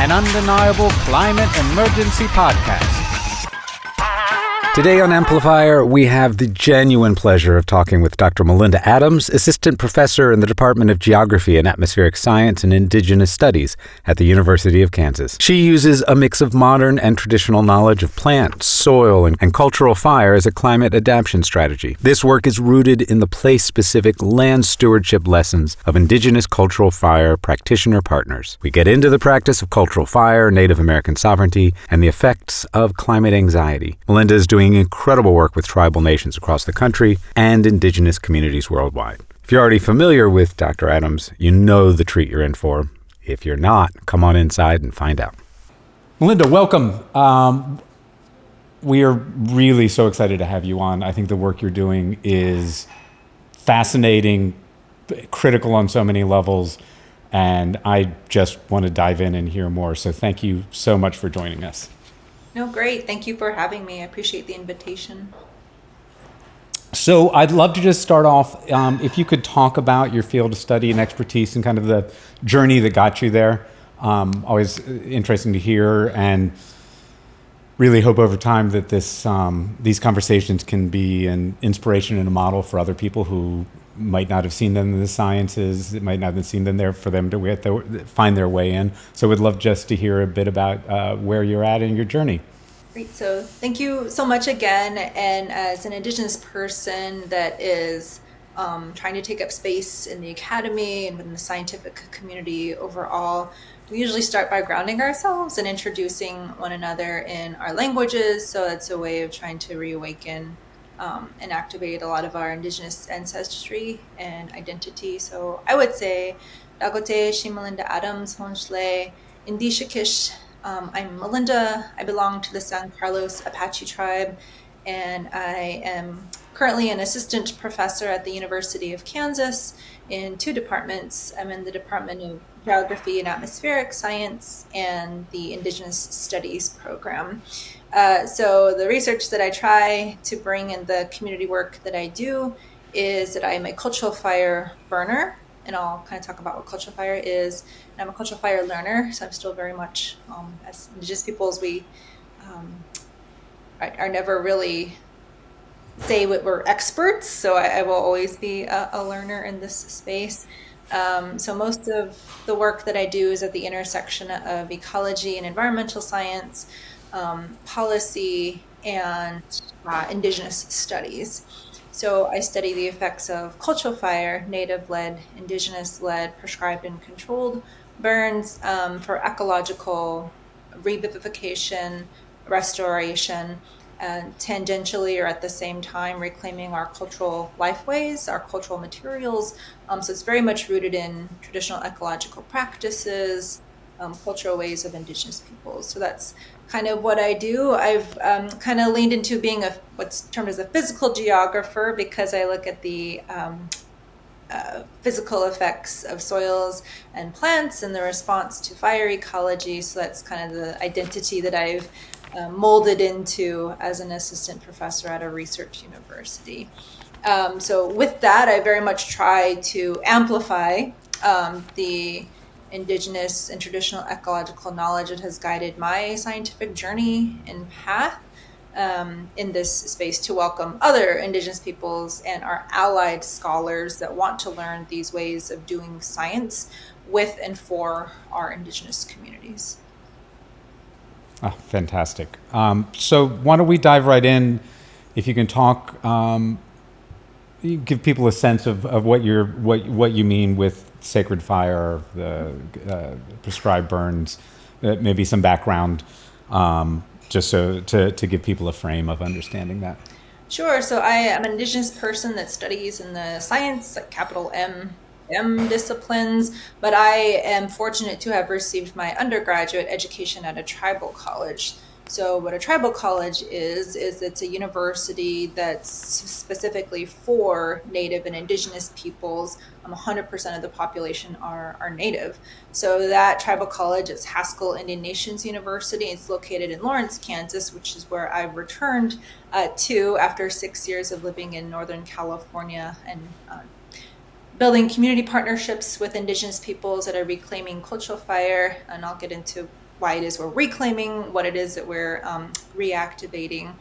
an undeniable climate emergency podcast. Today on Amplifier, we have the genuine pleasure of talking with Dr. Melinda Adams, Assistant Professor in the Department of Geography and Atmospheric Science and Indigenous Studies at the University of Kansas. She uses a mix of modern and traditional knowledge of plants, soil, and cultural fire as a climate adaption strategy. This work is rooted in the place-specific land stewardship lessons of Indigenous cultural fire practitioner partners. We get into the practice of cultural fire, Native American sovereignty, and the effects of climate anxiety. Melinda is doing incredible work with tribal nations across the country and Indigenous communities worldwide. If you're already familiar with Dr. Adams, you know the treat you're in for. If you're not, come on inside and find out. Melinda, welcome. We are really so excited to have you on. I think the work you're doing is fascinating, critical on so many levels, and I just want to dive in and hear more. So thank you so much for joining us. No, great. Thank you for having me. I appreciate the invitation. So I'd love to just start off, if you could talk about your field of study and expertise and kind of the journey that got you there. Always interesting to hear, and really hope over time that these conversations can be an inspiration and a model for other people who might not have seen them in the sciences, it might not have seen them there for them to find their way in. So we'd love just to hear a bit about where you're at in your journey. Great. So thank you so much again. And as an Indigenous person that is trying to take up space in the academy and within the scientific community overall, we usually start by grounding ourselves and introducing one another in our languages. So that's a way of trying to reawaken and activate a lot of our Indigenous ancestry and identity. So I would say, Dagote Shi Melinda Adams, Honchle, Indishikish. I'm Melinda. I belong to the San Carlos Apache tribe, and I am currently an assistant professor at the University of Kansas in two departments. I'm in the Department of Geography and Atmospheric Science and the Indigenous Studies program. So the research that I try to bring in the community work that I do is that I'm a cultural fire burner, and I'll kind of talk about what cultural fire is. And I'm a cultural fire learner, so I'm still very much, as Indigenous peoples, we are never really say what we're experts, so I will always be a learner in this space. So most of the work that I do is at the intersection of ecology and environmental science, policy, and Indigenous studies. So I study the effects of cultural fire, native-led, Indigenous-led, prescribed and controlled burns for ecological revivification, restoration, and tangentially or at the same time reclaiming our cultural lifeways, our cultural materials. So it's very much rooted in traditional ecological practices, cultural ways of Indigenous peoples. So that's kind of what I do. I've kind of leaned into being what's termed as a physical geographer, because I look at the physical effects of soils and plants and the response to fire ecology. So that's kind of the identity that I've molded into as an assistant professor at a research university. So with that, I very much try to amplify the Indigenous and traditional ecological knowledge that has guided my scientific journey and path in this space to welcome other Indigenous peoples and our allied scholars that want to learn these ways of doing science with and for our Indigenous communities. Oh, fantastic. So why don't we dive right in? If you can talk, you give people a sense of what you mean with sacred fire, the prescribed burns, maybe some background, just so to give people a frame of understanding that. Sure. So I am an Indigenous person that studies in the science, like capital M disciplines, but I am fortunate to have received my undergraduate education at a tribal college. So what a tribal college is it's a university that's specifically for Native and Indigenous peoples. 100% of the population are Native. So that tribal college is Haskell Indian Nations University. It's located in Lawrence, Kansas, which is where I've returned to after 6 years of living in Northern California and building community partnerships with Indigenous peoples that are reclaiming cultural fire. And I'll get into why it is we're reclaiming, what it is that we're reactivating.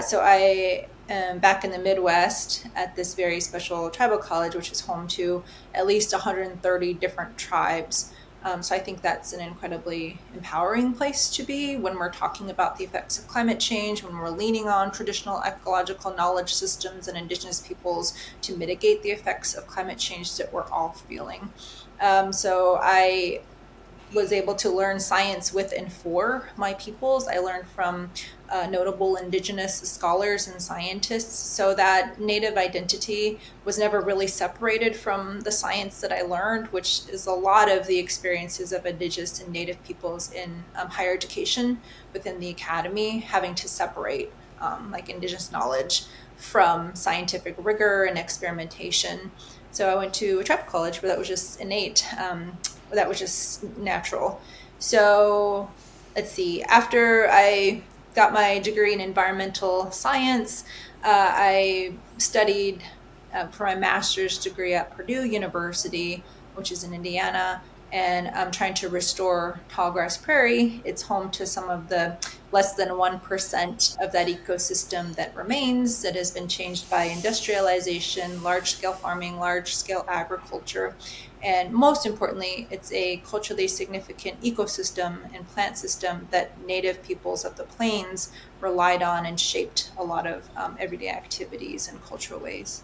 So I am back in the Midwest at this very special tribal college, which is home to at least 130 different tribes. So I think that's an incredibly empowering place to be when we're talking about the effects of climate change, when we're leaning on traditional ecological knowledge systems and Indigenous peoples to mitigate the effects of climate change that we're all feeling. So I was able to learn science with and for my peoples. I learned from notable Indigenous scholars and scientists, so that Native identity was never really separated from the science that I learned, which is a lot of the experiences of Indigenous and Native peoples in higher education within the academy, having to separate like Indigenous knowledge from scientific rigor and experimentation. So I went to a tribal college where that was just innate. That was just natural. So let's see, after I got my degree in environmental science, I studied for my master's degree at Purdue University, which is in Indiana, and I'm trying to restore tallgrass prairie. It's home to some of the less than 1% of that ecosystem that remains, that has been changed by industrialization, large-scale farming, large-scale agriculture. And most importantly, it's a culturally significant ecosystem and plant system that Native peoples of the plains relied on and shaped a lot of everyday activities and cultural ways.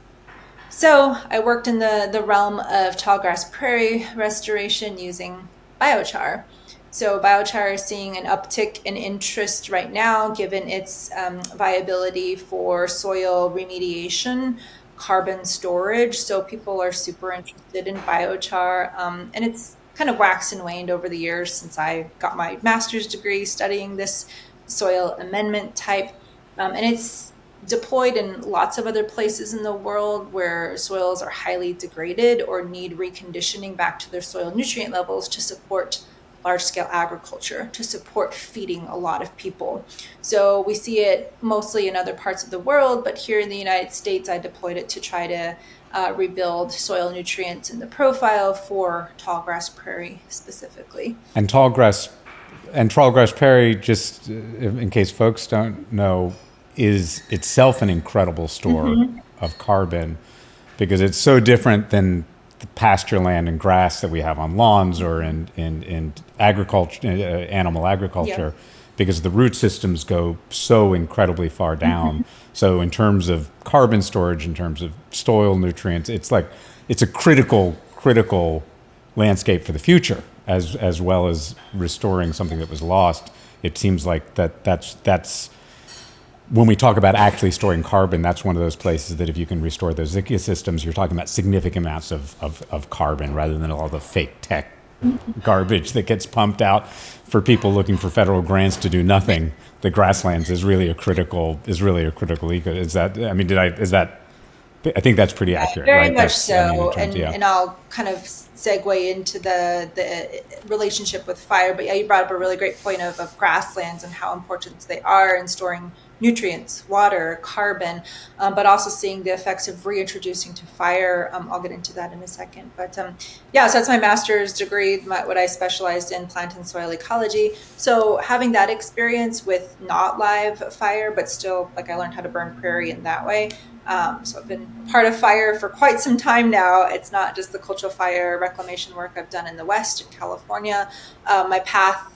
So I worked in the realm of tallgrass prairie restoration using biochar. So biochar is seeing an uptick in interest right now, given its viability for soil remediation, carbon storage. So people are super interested in biochar, and it's kind of waxed and waned over the years since I got my master's degree studying this soil amendment type. And it's deployed in lots of other places in the world where soils are highly degraded or need reconditioning back to their soil nutrient levels to support large-scale agriculture, to support feeding a lot of people. So we see it mostly in other parts of the world, but here in the United States, I deployed it to try to rebuild soil nutrients in the profile for tallgrass prairie specifically. And tallgrass prairie, just in case folks don't know, is itself an incredible store of carbon, because it's so different than the pasture land and grass that we have on lawns or in agriculture, animal agriculture, because the root systems go so incredibly far down. So in terms of carbon storage, in terms of soil nutrients, it's a critical landscape for the future, as well as restoring something that was lost. It seems like that's when we talk about actually storing carbon, that's one of those places that if you can restore those ecosystems, you're talking about significant amounts of carbon rather than all the fake tech garbage that gets pumped out for people looking for federal grants to do nothing. The grasslands is really a critical eco. I think that's pretty accurate, Very right? much so, Yeah. and I'll kind of segue into the relationship with fire. But yeah, you brought up a really great point of grasslands and how important they are in storing nutrients, water, carbon, but also seeing the effects of reintroducing to fire. I'll get into that in a second. But yeah, so that's my master's degree, what I specialized in, plant and soil ecology. So having that experience with not live fire, but still, like, I learned how to burn prairie in that way. So I've been part of fire for quite some time now. It's not just the cultural fire reclamation work I've done in the West in California. My path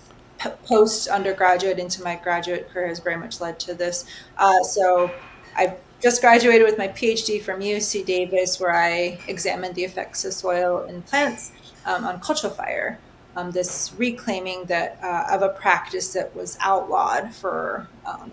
post-undergraduate into my graduate career has very much led to this. So I just graduated with my PhD from UC Davis, where I examined the effects of soil and plants on cultural fire. This reclaiming of a practice that was outlawed for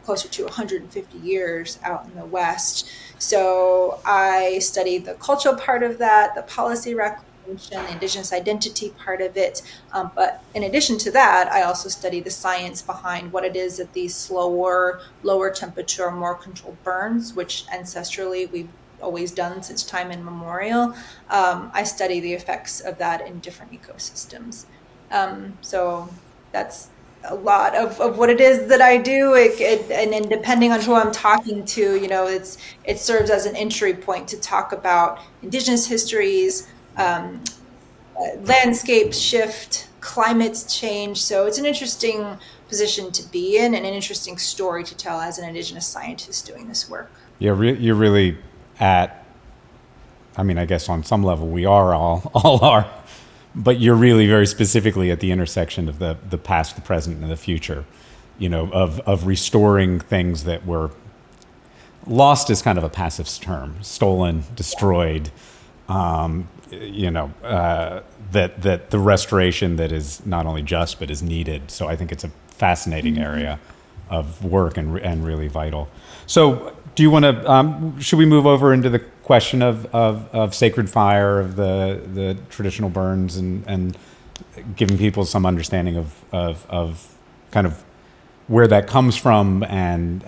closer to 150 years out in the West. So I studied the cultural part of that, the policy reclamation, the Indigenous identity part of it. But in addition to that, I also study the science behind what it is that these slower, lower temperature, more controlled burns, which ancestrally we've always done since time immemorial. I study the effects of that in different ecosystems. So that's a lot of what it is that I do. And then depending on who I'm talking to, it serves as an entry point to talk about Indigenous histories, landscape shift, climates change. So it's an interesting position to be in and an interesting story to tell as an Indigenous scientist doing this work. Yeah, you're really at, I mean, I guess on some level we are all are, but you're really very specifically at the intersection of the past, the present, and the future, of restoring things that were lost is kind of a passive term, stolen, destroyed, that the restoration that is not only just but is needed. So I think it's a fascinating area of work and really vital. So do you want to, should we move over into the question of sacred fire, of the traditional burns, and giving people some understanding of kind of where that comes from and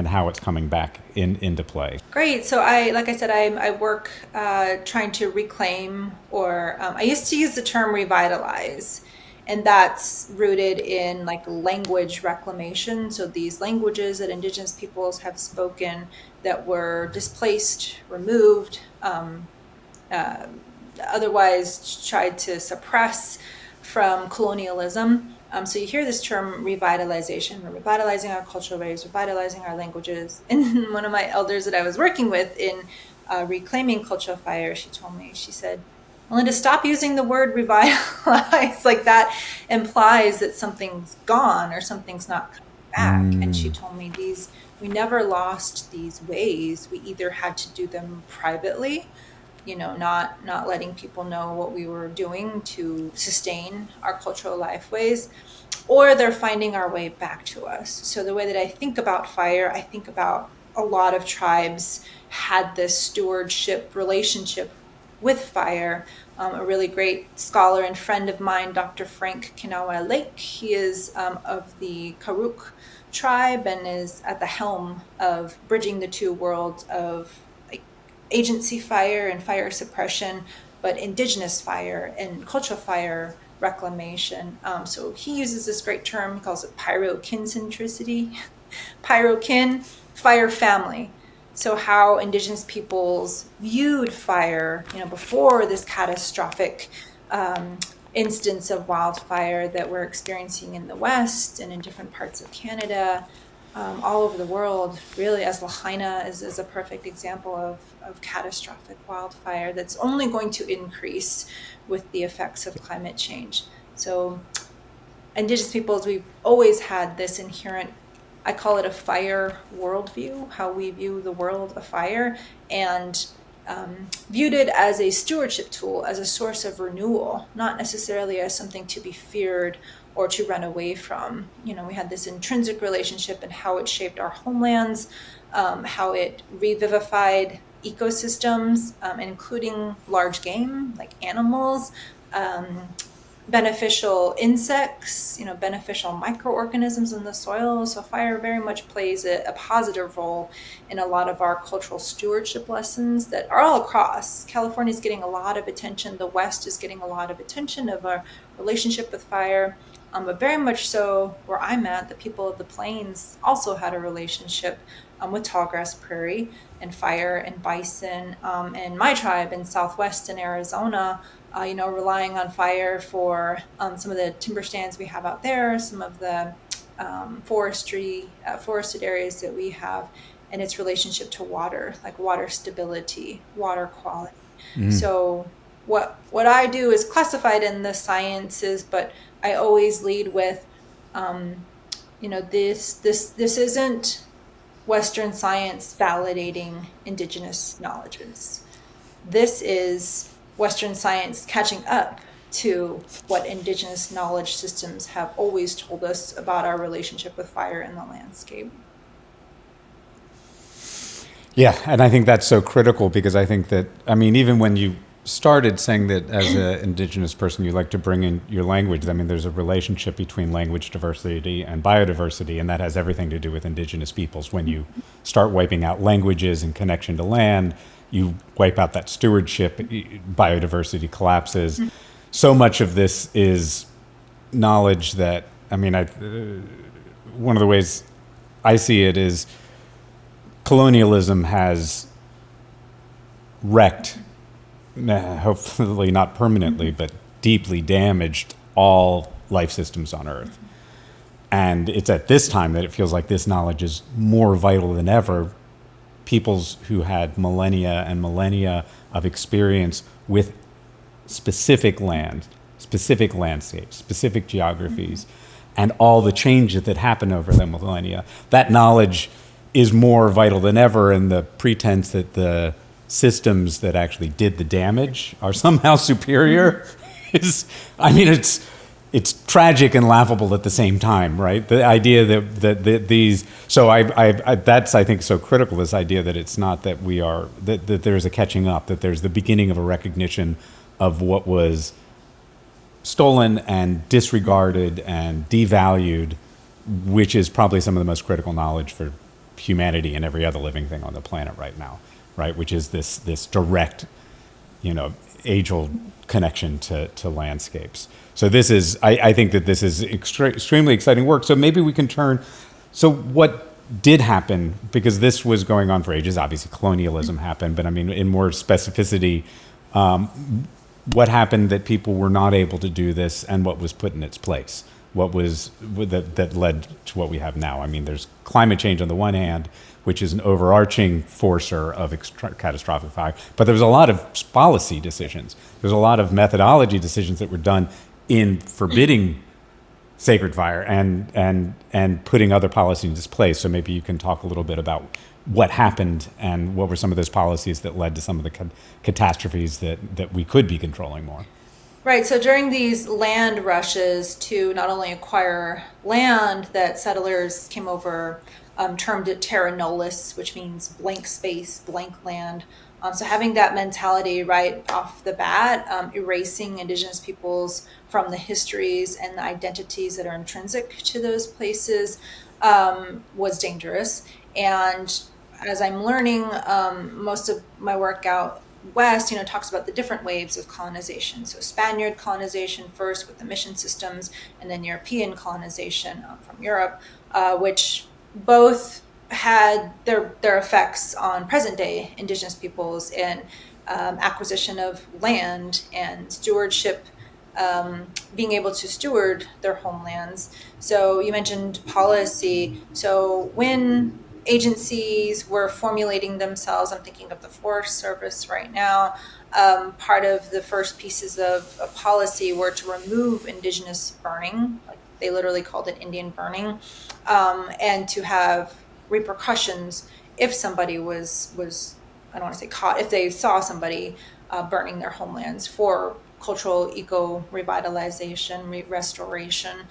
how it's coming back into play? Great. So like I said, I work trying to reclaim, or I used to use the term revitalize, and that's rooted in like language reclamation. So these languages that Indigenous peoples have spoken that were displaced, removed, otherwise tried to suppress from colonialism. So you hear this term revitalization. We're revitalizing our cultural ways, revitalizing our languages. And one of my elders that I was working with in reclaiming cultural fire, she told me, she said, Melinda, stop using the word revitalize. Like that implies that something's gone or something's not coming back. And she told me we never lost these ways. We either had to do them privately, not letting people know what we were doing to sustain our cultural lifeways, or they're finding our way back to us. So the way that I think about fire, I think about a lot of tribes had this stewardship relationship with fire. A really great scholar and friend of mine, Dr. Frank Kinawa Lake, he is of the Karuk tribe and is at the helm of bridging the two worlds of agency fire and fire suppression, but Indigenous fire and cultural fire reclamation. So he uses this great term, he calls it pyrokincentricity, pyrokin, fire family. So how Indigenous peoples viewed fire, before this catastrophic instance of wildfire that we're experiencing in the West and in different parts of Canada, all over the world, really, as Lahaina is a perfect example of catastrophic wildfire that's only going to increase with the effects of climate change. So Indigenous peoples, we've always had this inherent, I call it a fire worldview, how we view the world of fire, and viewed it as a stewardship tool, as a source of renewal, not necessarily as something to be feared or to run away from. We had this intrinsic relationship and how it shaped our homelands, how it revivified ecosystems, including large game like animals, beneficial insects, beneficial microorganisms in the soil. So fire very much plays a positive role in a lot of our cultural stewardship lessons that are all across. California is getting a lot of attention. The West is getting a lot of attention of our relationship with fire. But very much so where I'm at, the people of the plains also had a relationship with tallgrass prairie and fire and bison. And my tribe in Southwest in Arizona, relying on fire for some of the timber stands we have out there, some of the forested areas that we have, and its relationship to water, like water stability, water quality. So what I do is classified in the sciences, but I always lead with, this isn't Western science validating Indigenous knowledges. This is Western science catching up to what Indigenous knowledge systems have always told us about our relationship with fire in the landscape. Yeah, and I think that's so critical because I think that, even when you started saying that as an Indigenous person you like to bring in your language, there's a relationship between language diversity and biodiversity, and that has everything to do with Indigenous peoples. When you start wiping out languages and connection to land, you wipe out that stewardship, biodiversity collapses. So much of this is knowledge that, one of the ways I see it is colonialism has wrecked, hopefully not permanently, but deeply damaged all life systems on Earth. And it's at this time that it feels like this knowledge is more vital than ever. Peoples who had millennia and millennia of experience with specific land, specific landscapes, specific geographies, and all the changes that happened over the millennia. That knowledge is more vital than ever, and the pretense that the systems that actually did the damage are somehow superior is, I mean, it's tragic and laughable at the same time, right? The idea that these, so I that's, I think, so critical, this idea that it's not that we are, that there's a catching up, that there's the beginning of a recognition of what was stolen and disregarded and devalued, which is probably some of the most critical knowledge for humanity and every other living thing on the planet right now, right? Which is this direct, age-old connection to landscapes. So this is, I think that this is extremely exciting work. So maybe we can turn, so what did happen, because this was going on for ages, obviously colonialism happened, but I mean, in more specificity, what happened that people were not able to do this, and what was put in its place? What was that led to what we have now? I mean, there's climate change on the one hand, which is an overarching forcer of catastrophic fire, but there's a lot of policy decisions. There's a lot of methodology decisions that were done in forbidding sacred fire and putting other policies into place. So maybe you can talk a little bit about what happened and what were some of those policies that led to some of the catastrophes that we could be controlling more. Right. So during these land rushes to not only acquire land that settlers came over, termed it terra nullius, which means blank space, blank land. So having that mentality right off the bat, erasing Indigenous peoples from the histories and the identities that are intrinsic to those places was dangerous. And as I'm learning, most of my work out west, talks about the different waves of colonization. So Spaniard colonization first with the mission systems, and then European colonization from Europe, which both had their effects on present day Indigenous peoples and acquisition of land and stewardship, being able to steward their homelands. So you mentioned policy. So when agencies were formulating themselves, I'm thinking of the Forest Service right now, part of the first pieces of policy were to remove Indigenous burning, like they literally called it Indian burning, and to have repercussions if somebody was I don't want to say caught, if they saw somebody burning their homelands for cultural eco-revitalization, restoration.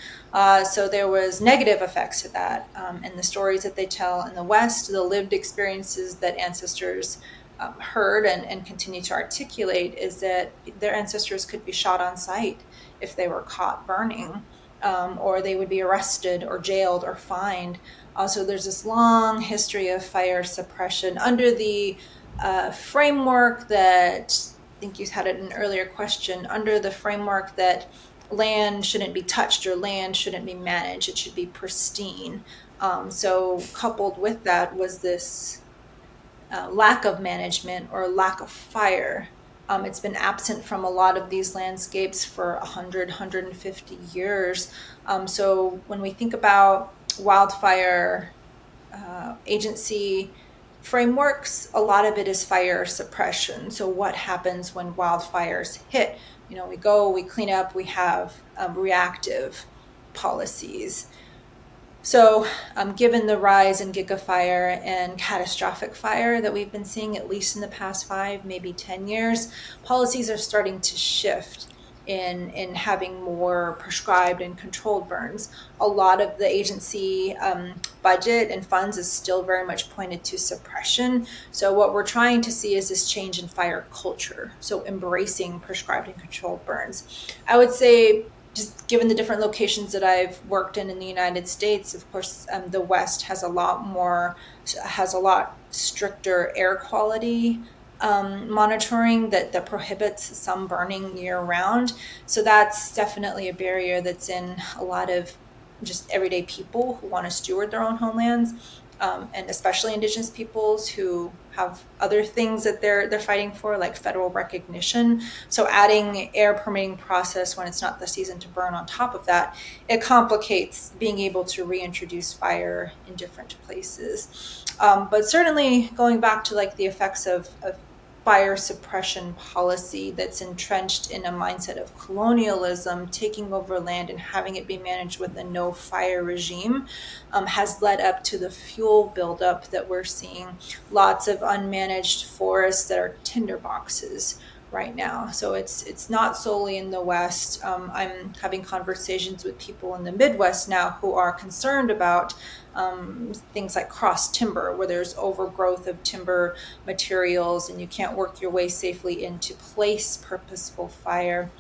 So there was negative effects to that. And the stories that they tell in the West, the lived experiences that ancestors heard and continue to articulate is that their ancestors could be shot on sight if they were caught burning, or they would be arrested or jailed or fined. So there's this long history of fire suppression under the framework that, I think you had it in an earlier question, under the framework that land shouldn't be touched or land shouldn't be managed, it should be pristine. So coupled with that was this lack of management or lack of fire. It's been absent from a lot of these landscapes for 100, 150 years. So when we think about wildfire agency frameworks, a lot of it is fire suppression. So what happens when wildfires hit? We clean up, we have reactive policies. So given the rise in gigafire and catastrophic fire that we've been seeing, at least in the past 5, maybe 10 years, policies are starting to shift in having more prescribed and controlled burns. A lot of the agency budget and funds is still very much pointed to suppression. So what we're trying to see is this change in fire culture. So embracing prescribed and controlled burns. I would say, just given the different locations that I've worked in the United States, of course, the West has a lot stricter air quality monitoring that prohibits some burning year round. So that's definitely a barrier that's in a lot of just everyday people who want to steward their own homelands. and especially Indigenous peoples who have other things that they're fighting for, like federal recognition. So adding air permitting process when it's not the season to burn on top of that, it complicates being able to reintroduce fire in different places. But certainly going back to like the effects of fire suppression policy that's entrenched in a mindset of colonialism, taking over land and having it be managed with a no fire regime, has led up to the fuel buildup that we're seeing. Lots of unmanaged forests that are tinderboxes right now. So it's not solely in the West. I'm having conversations with people in the Midwest now who are concerned about things like cross timber, where there's overgrowth of timber materials and you can't work your way safely in to place purposeful fire.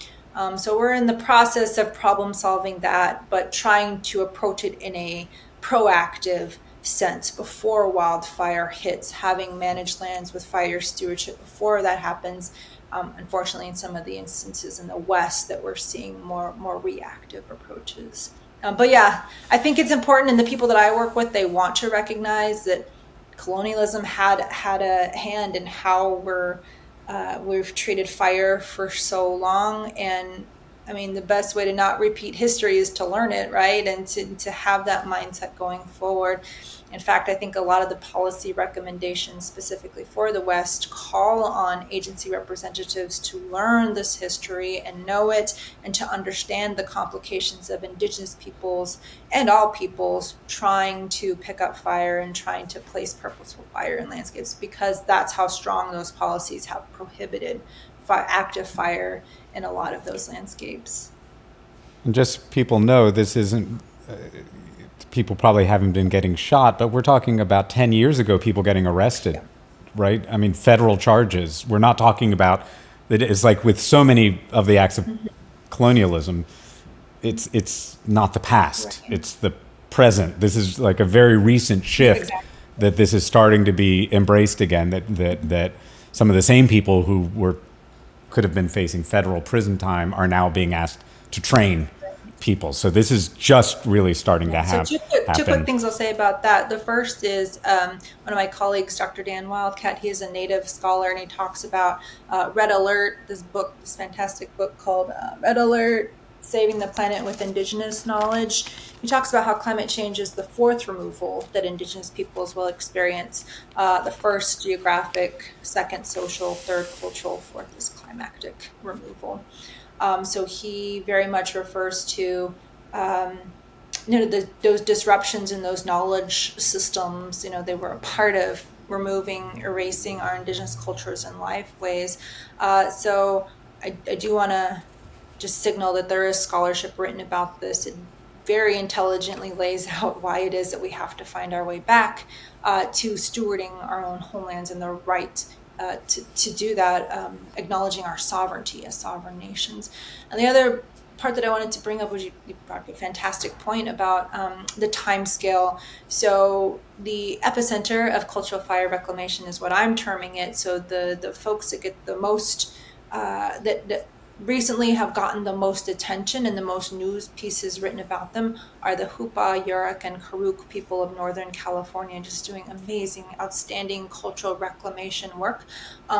So we're in the process of problem solving that, but trying to approach it in a proactive sense before wildfire hits, having managed lands with fire stewardship before that happens. Unfortunately, in some of the instances in the West that we're seeing more reactive approaches. But yeah, I think it's important, and the people that I work with, they want to recognize that colonialism had a hand in how we've treated fire for so long. And I mean, the best way to not repeat history is to learn it, right? And to have that mindset going forward. In fact, I think a lot of the policy recommendations specifically for the West call on agency representatives to learn this history and know it, and to understand the complications of Indigenous peoples and all peoples trying to pick up fire and trying to place purposeful fire in landscapes, because that's how strong those policies have prohibited active fire in a lot of those landscapes. And just people know this isn't, people probably haven't been getting shot, but we're talking about 10 years ago, people getting arrested, right? I mean, federal charges. We're not talking about, it's like with so many of the acts of colonialism, it's not the past, right. It's the present. This is like a very recent shift that this is starting to be embraced again, that some of the same people who could have been facing federal prison time are now being asked to train people. So this is just really starting to happen. So two quick things I'll say about that. The first is one of my colleagues, Dr. Dan Wildcat. He is a Native scholar, and he talks about Red Alert, this fantastic book called Red Alert, Saving the Planet with Indigenous Knowledge. He talks about how climate change is the fourth removal that Indigenous peoples will experience. The first geographic, second social, third cultural, fourth is climatic removal. So he very much refers to those disruptions in those knowledge systems. They were a part of erasing our Indigenous cultures and lifeways. So I do want to just signal that there is scholarship written about this. It very intelligently lays out why it is that we have to find our way back to stewarding our own homelands and the right to do that, acknowledging our sovereignty as sovereign nations. And the other part that I wanted to bring up was you brought up a fantastic point about the time scale. So the epicenter of cultural fire reclamation is what I'm terming it. So the folks that get the most, that recently have gotten the most attention and the most news pieces written about them are the Hupa, Yurok, and Karuk people of Northern California, just doing amazing, outstanding cultural reclamation work.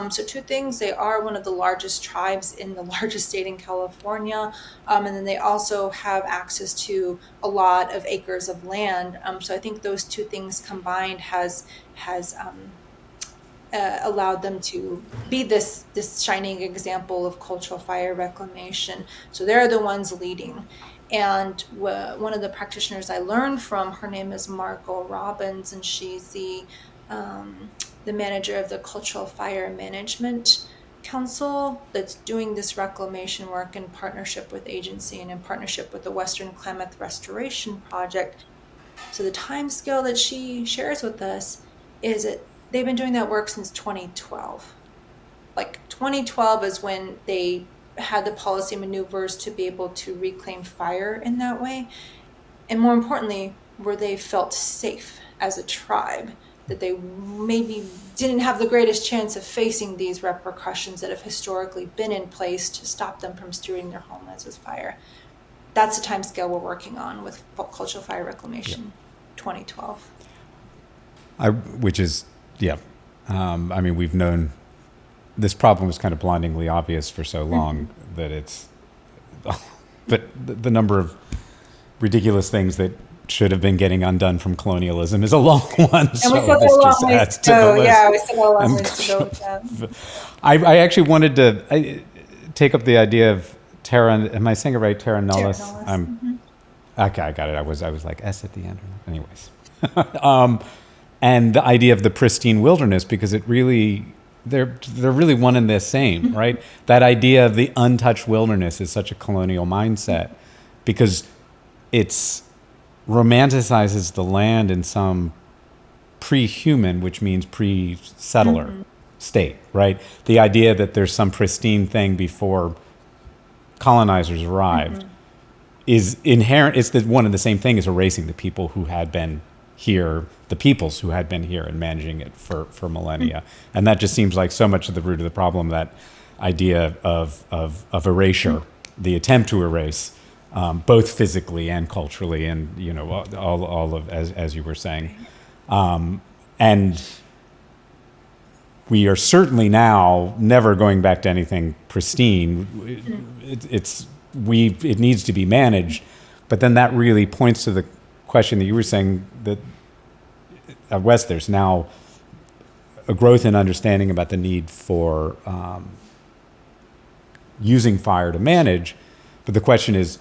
So two things: they are one of the largest tribes in the largest state in California, and then they also have access to a lot of acres of land. So I think those two things combined has allowed them to be this shining example of cultural fire reclamation. So they're the ones leading. And one of the practitioners I learned from, her name is Margot Robbins, and she's the manager of the Cultural Fire Management Council that's doing this reclamation work in partnership with agency and in partnership with the Western Klamath Restoration Project. So the time scale that she shares with us is that they've been doing that work since 2012. Like 2012 is when they had the policy maneuvers to be able to reclaim fire in that way. And more importantly, where they felt safe as a tribe, that they maybe didn't have the greatest chance of facing these repercussions that have historically been in place to stop them from stewarding their homelands with fire. That's the time scale we're working on with cultural fire reclamation, 2012. Which is, yeah. I mean, we've known this problem was kind of blindingly obvious for so long that it's, but the number of ridiculous things that should have been getting undone from colonialism is a long one. And we still got a long ways to go. Yeah, we still got a long ways to go with that. I actually wanted to take up the idea of terra. Am I saying it right? Terra nullius. Okay, I got it. I was like S at the end. Anyways, and the idea of the pristine wilderness, because it really they're really one and the same, right? That idea of the untouched wilderness is such a colonial mindset because it's romanticizes the land in some pre-human, which means pre-settler state, right? The idea that there's some pristine thing before colonizers arrived is inherent. It's one and the same thing as erasing the people who had been here, the peoples who had been here and managing it for millennia. And that just seems like so much of the root of the problem, that idea of erasure, the attempt to erase, both physically and culturally, and all of as you were saying, and we are certainly now never going back to anything pristine. It needs to be managed, but then that really points to the question that you were saying, that at West there's now a growth in understanding about the need for using fire to manage, but the question is,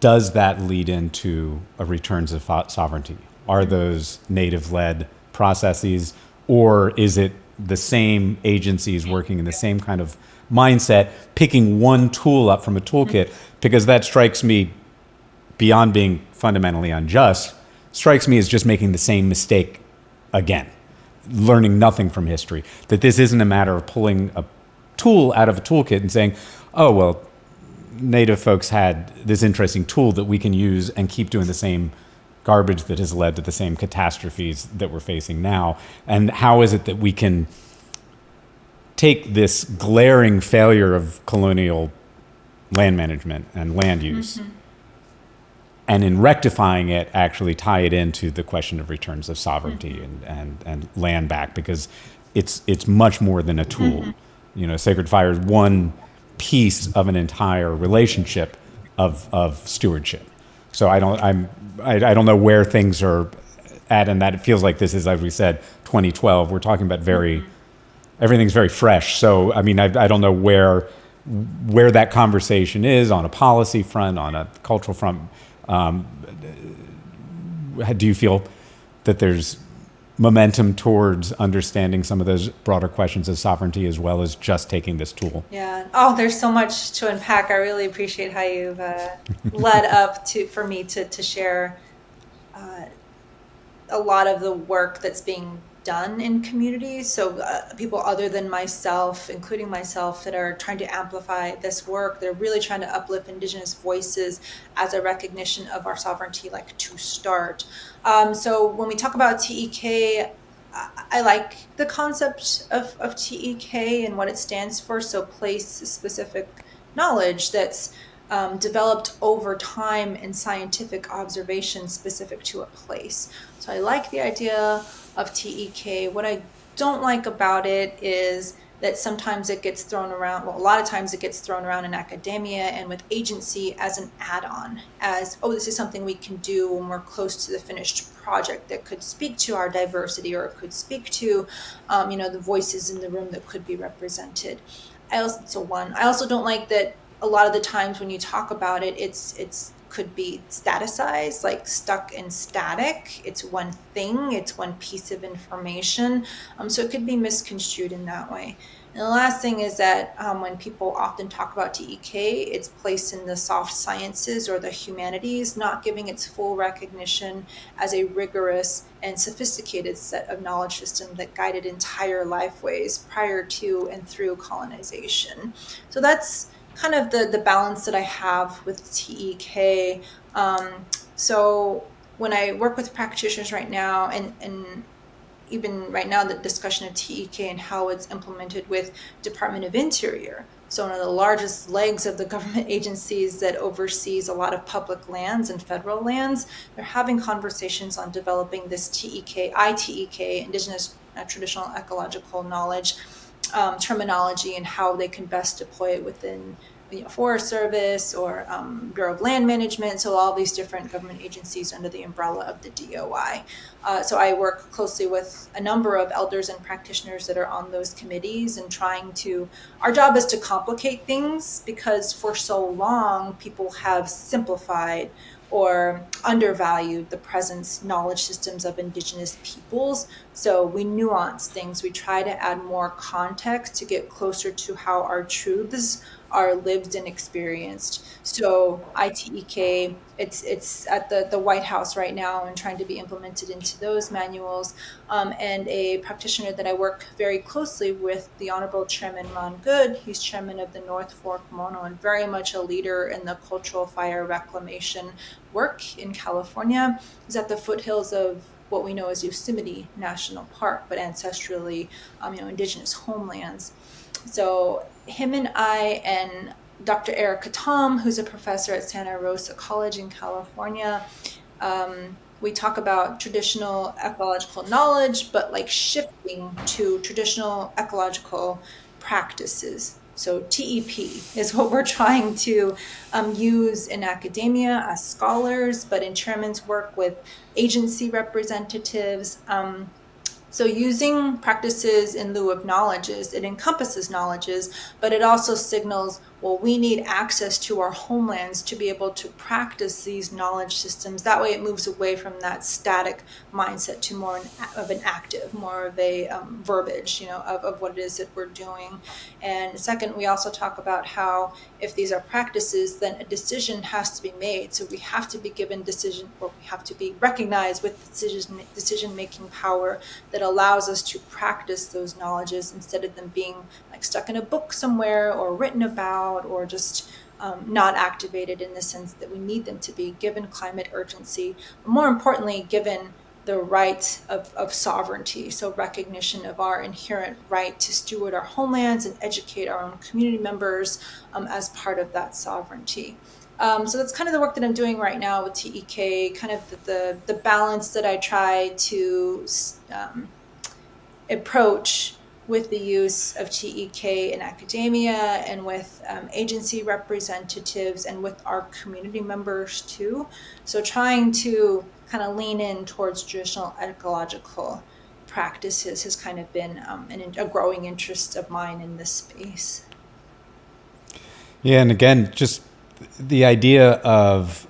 does that lead into a returns of sovereignty? Are those native-led processes, or is it the same agencies working in the same kind of mindset, picking one tool up from a toolkit? Because that strikes me, beyond being fundamentally unjust, strikes me as just making the same mistake again, learning nothing from history. That this isn't a matter of pulling a tool out of a toolkit and saying, oh, well, Native folks had this interesting tool that we can use and keep doing the same garbage that has led to the same catastrophes that we're facing now. And how is it that we can take this glaring failure of colonial land management and land use, and in rectifying it, actually tie it into the question of returns of sovereignty and land back, because it's much more than a tool. Sacred fire is one piece of an entire relationship of stewardship. So I don't know where things are at, and that it feels like this is, as we said, 2012. We're talking about everything's very fresh. So I mean, I don't know where that conversation is on a policy front, on a cultural front. Do you feel that there's momentum towards understanding some of those broader questions of sovereignty, as well as just taking this tool? Yeah. Oh, there's so much to unpack. I really appreciate how you've led up for me to share a lot of the work that's being done in communities. So people other than myself, including myself, that are trying to amplify this work. They're really trying to uplift Indigenous voices as a recognition of our sovereignty, like to start. So when we talk about TEK, I like the concept of TEK and what it stands for. So place-specific knowledge that's developed over time in scientific observation specific to a place. So I like the idea of TEK. What I don't like about it is that sometimes it gets thrown around, well, a lot of times it gets thrown around in academia and with agency as an add-on, as, oh, this is something we can do when we're close to the finished project that could speak to our diversity, or it could speak to, the voices in the room that could be represented. I also don't like that a lot of the times when you talk about it, it's could be staticized, like stuck in static. It's one thing, it's one piece of information. So it could be misconstrued in that way. And the last thing is that when people often talk about TEK, it's placed in the soft sciences or the humanities, not giving its full recognition as a rigorous and sophisticated set of knowledge system that guided entire lifeways prior to and through colonization. So that's kind of the balance that I have with TEK. So when I work with practitioners right now, and even right now, the discussion of TEK and how it's implemented with Department of Interior. So one of the largest legs of the government agencies that oversees a lot of public lands and federal lands, they're having conversations on developing this ITEK, Indigenous Traditional Ecological Knowledge terminology, and how they can best deploy it within Forest Service or Bureau of Land Management, so all these different government agencies under the umbrella of the DOI. So I work closely with a number of elders and practitioners that are on those committees, and our job is to complicate things, because for so long people have simplified or undervalued the present knowledge systems of Indigenous peoples. So we nuance things. We try to add more context to get closer to how our truths are lived and experienced. So ITEK, it's at the White House right now and trying to be implemented into those manuals. And a practitioner that I work very closely with, the Honorable Chairman Ron Good, he's chairman of the North Fork Mono and very much a leader in the cultural fire reclamation work in California. He's at the foothills of what we know as Yosemite National Park, but ancestrally, Indigenous homelands. So him and I and Dr. Erica Tom, who's a professor at Santa Rosa College in California, we talk about traditional ecological knowledge, but like shifting to traditional ecological practices. So TEP is what we're trying to use in academia as scholars, but in chairman's work with agency representatives. So using practices in lieu of knowledges, it encompasses knowledges, but it also signals, well, we need access to our homelands to be able to practice these knowledge systems. That way it moves away from that static mindset to more of an active, more of a verbiage, of what it is that we're doing. And second, we also talk about how if these are practices, then a decision has to be made. So we have to be given decision, or we have to be recognized with decision-making power that allows us to practice those knowledges instead of them being like stuck in a book somewhere or written about, or just not activated in the sense that we need them to be, given climate urgency, but more importantly, given the right of sovereignty. So recognition of our inherent right to steward our homelands and educate our own community members as part of that sovereignty. So that's kind of the work that I'm doing right now with TEK, kind of the balance that I try to approach with the use of TEK in academia and with agency representatives and with our community members too. So trying to kind of lean in towards traditional ecological practices has kind of been a growing interest of mine in this space. Yeah, and again, just the idea of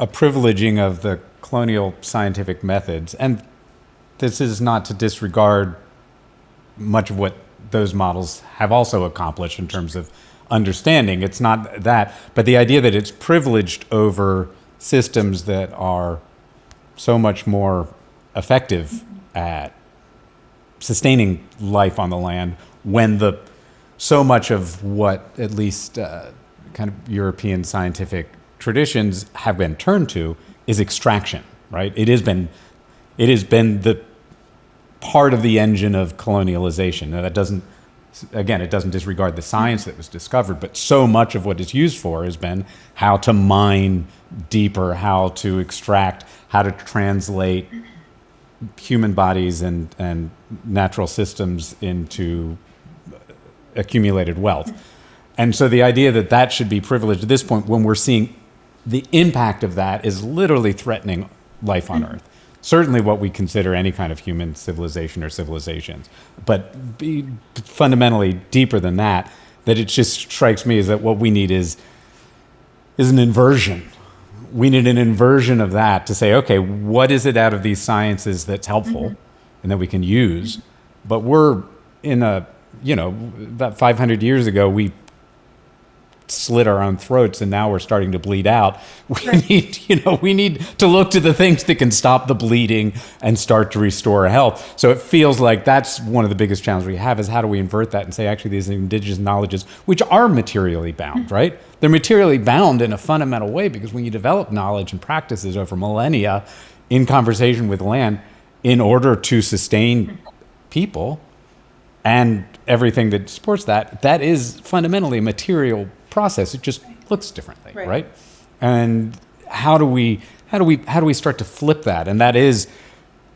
a privileging of the colonial scientific methods, and this is not to disregard much of what those models have also accomplished in terms of understanding. It's not that, but the idea that it's privileged over systems that are so much more effective at sustaining life on the land, when so much of what at least kind of European scientific traditions have been turned to is extraction, right? It has been the part of the engine of colonialization. Now that doesn't disregard the science that was discovered, but so much of what it's used for has been how to mine deeper, how to extract, how to translate human bodies and natural systems into accumulated wealth. And so the idea that should be privileged at this point, when we're seeing the impact of that is literally threatening life on Earth. Certainly what we consider any kind of human civilization or civilizations, but fundamentally deeper than that it just strikes me is that what we need is an inversion. We need an inversion of that to say, okay, what is it out of these sciences that's helpful and that we can use? But we're in about 500 years ago, we slit our own throats, and now we're starting to bleed out. We need to look to the things that can stop the bleeding and start to restore health. So it feels like that's one of the biggest challenges we have, is how do we invert that and say, actually, these indigenous knowledges, which are materially bound, right? They're materially bound in a fundamental way, because when you develop knowledge and practices over millennia in conversation with land in order to sustain people, and everything that supports that, that is fundamentally a material process. It just looks differently, right? And how do we start to flip that? And that is,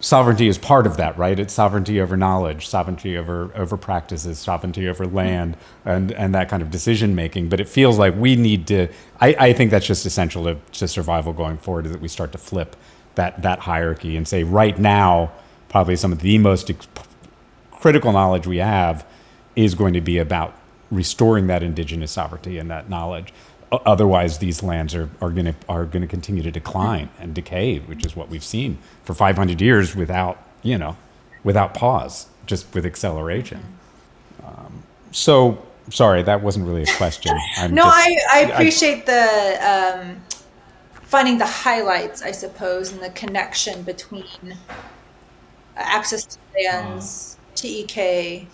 sovereignty is part of that, right? It's sovereignty over knowledge, sovereignty over practices, sovereignty over land, and that kind of decision making. But it feels like we need to. I think that's just essential to survival going forward. Is that we start to flip that hierarchy and say, right now, probably some of the most critical knowledge we have is going to be about restoring that indigenous sovereignty and that knowledge. Otherwise, these lands are going to continue to decline and decay, which is what we've seen for 500 years without pause, just with acceleration. So, sorry, that wasn't really a question. I appreciate the finding the highlights, I suppose, and the connection between access to lands, TEK,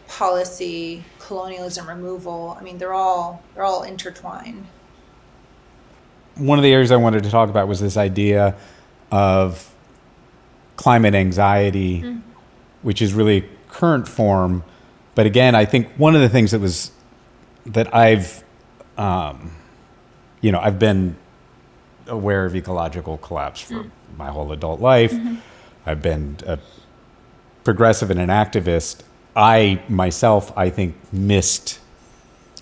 policy, colonialism removal. I mean, they're all intertwined. One of the areas I wanted to talk about was this idea of climate anxiety, which is really current form. But again, I think one of the things that I've been aware of ecological collapse for my whole adult life. I've been a progressive and an activist. I myself, I think, missed